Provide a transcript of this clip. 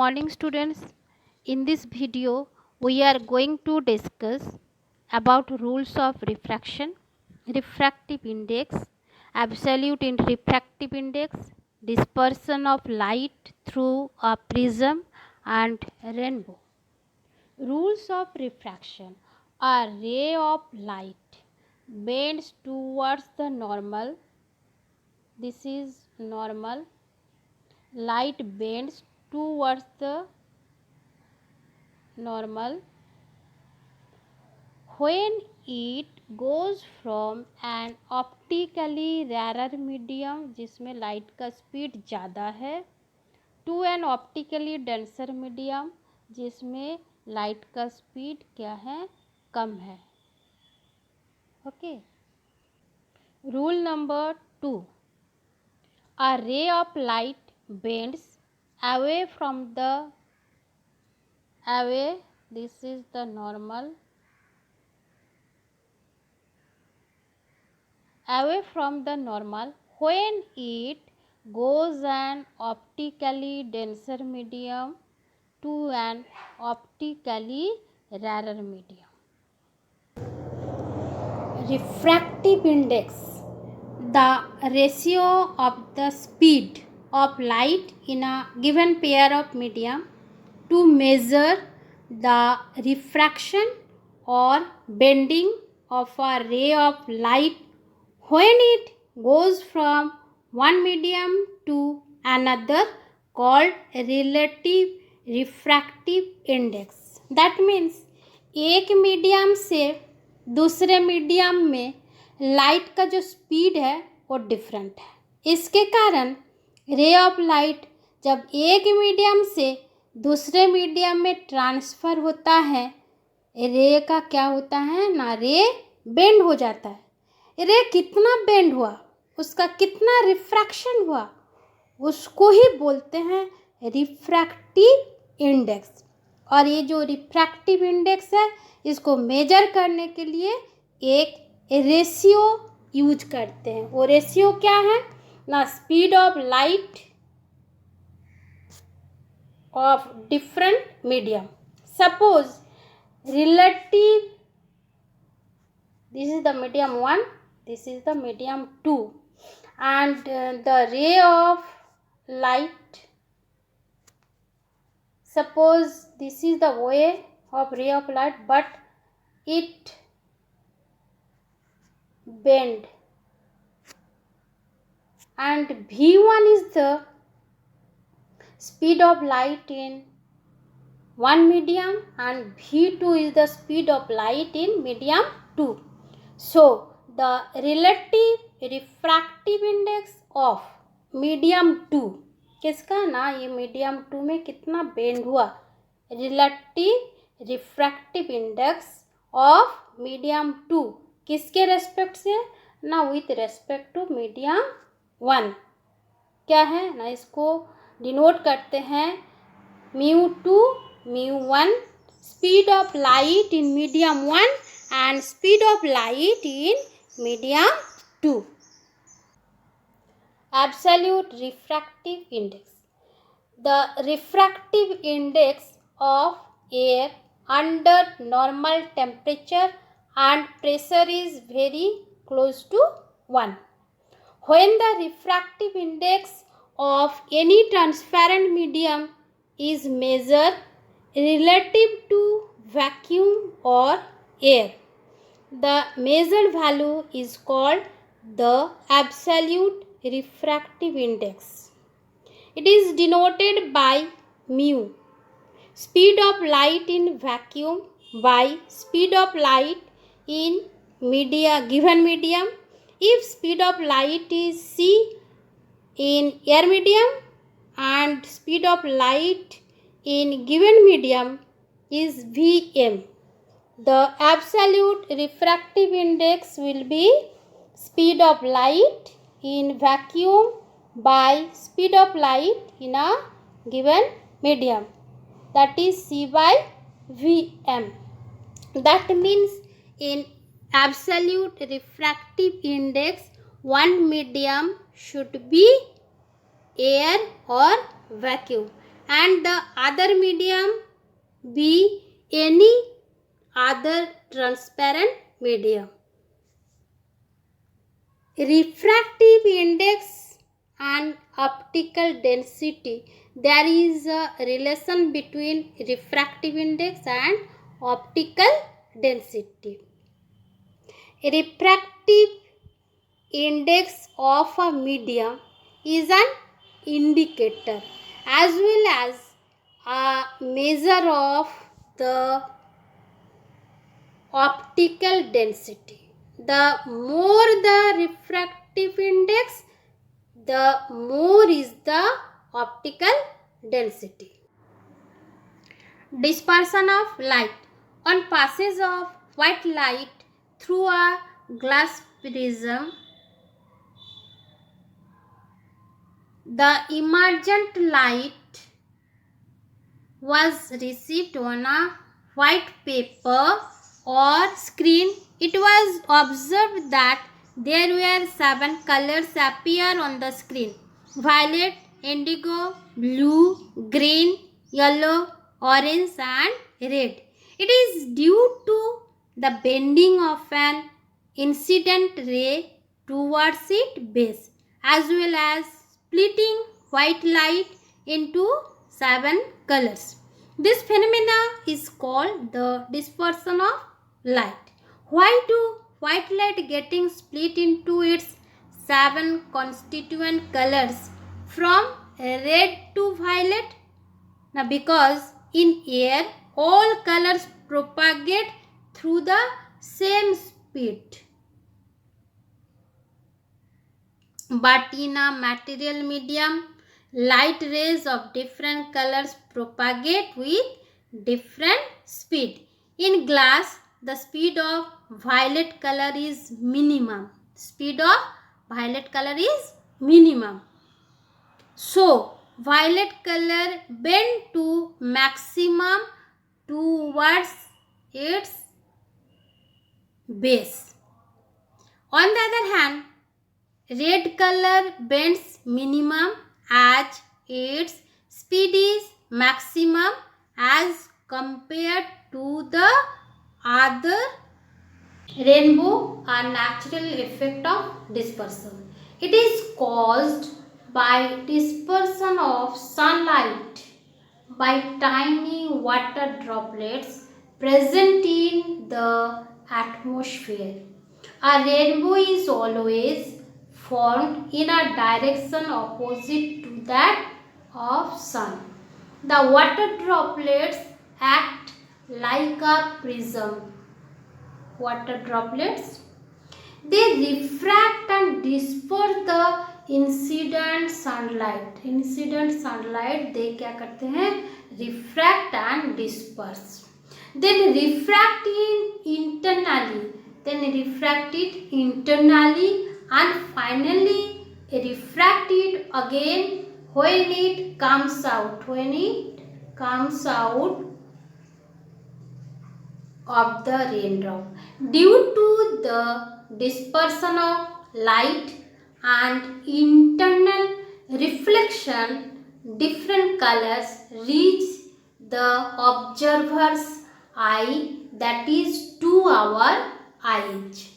morning students. In this video we are going to discuss about rules of refraction, refractive index, absolute in refractive index, dispersion of light through a prism and rainbow. Rules of refraction. A ray of light bends towards the normal. This is normal. Light bends towards the normal when it goes from an optically rarer medium जिसमें light का speed ज़्यादा है to an optically denser medium जिसमें light का speed क्या है, कम है. Okay. Rule number 2. A ray of light bends away from the this is the normal, away from the normal when it goes an optically denser medium to an optically rarer medium. Refractive index, the ratio of the speed of light in a given pair of medium to measure the refraction or bending of a ray of light when it goes from one medium to another, called relative refractive index. That means एक medium से दूसरे medium में light का जो speed है वो different है. इसके कारण रे ऑफ लाइट जब एक मीडियम से दूसरे मीडियम में ट्रांसफ़र होता है, रे का क्या होता है ना, रे बेंड हो जाता है. रे कितना बेंड हुआ, उसका कितना रिफ्रैक्शन हुआ, उसको ही बोलते हैं रिफ्रैक्टिव इंडेक्स. और ये जो रिफ्रैक्टिव इंडेक्स है इसको मेजर करने के लिए एक रेशियो यूज करते हैं. वो रेशियो क्या है ना, speed of light of different medium. Suppose relative, this is the medium 1, this is the medium 2, and the ray of light, suppose this is the way of ray of light but it bend, and V1 is the speed of light in one medium and V2 is the speed of light in medium 2. So, the relative refractive index of medium 2, किसका ना, ये medium 2 में कितना bend हुआ, relative refractive index of medium 2 किसके respect से ना, with respect to medium 1 क्या है ना, इसको डिनोट करते हैं μ2 μ1, speed of light in medium 1 and speed of light in medium 2. Absolute refractive index, the refractive index of air under normal temperature and pressure is very close to 1. When the refractive index of any transparent medium is measured relative to vacuum or air, the measured value is called the absolute refractive index. It is denoted by mu, speed of light in vacuum by speed of light in given medium. If speed of light is c in air medium and speed of light in given medium is Vm, the absolute refractive index will be speed of light in vacuum by speed of light in a given medium, that is C by Vm. That means in absolute refractive index one medium should be air or vacuum and the other medium be any other transparent medium. Refractive index and optical density. There is a relation between refractive index and optical density. Refractive index of a medium is an indicator as well as a measure of the optical density. The more the refractive index, the more is the optical density. Dispersion of light. On passage of white light through a glass prism, the emergent light was received on a white paper or screen. It was observed that there were 7 colors appear on the screen: violet, indigo, blue, green, yellow, orange and red. It is due to the bending of an incident ray towards its base as well as splitting white light into 7 colors. This phenomena is called the dispersion of light. Why do white light getting split into its 7 constituent colors from red to violet? Now, because in air all colors propagate through the same speed, but in a material medium light rays of different colors propagate with different speed. In glass, the speed of violet color is minimum. Speed of violet color is minimum. So, violet color bend to maximum towards its base. On the other hand, red color bends minimum as its speed is maximum as compared to the other. Rainbow, a natural effect of dispersion. It is caused by dispersion of sunlight by tiny water droplets present in the atmosphere. A rainbow is always formed in a direction opposite to that of sun. The water droplets act like a prism. Water droplets, they refract and disperse the incident sunlight. Incident sunlight they क्या करते हैं? Refract and disperse. Then refract internally. Then refract it internally and finally refract it again when it comes out. When it comes out of the raindrop. Due to the dispersion of light and internal reflection, different colors reach the observer's eye, that is to our eyes.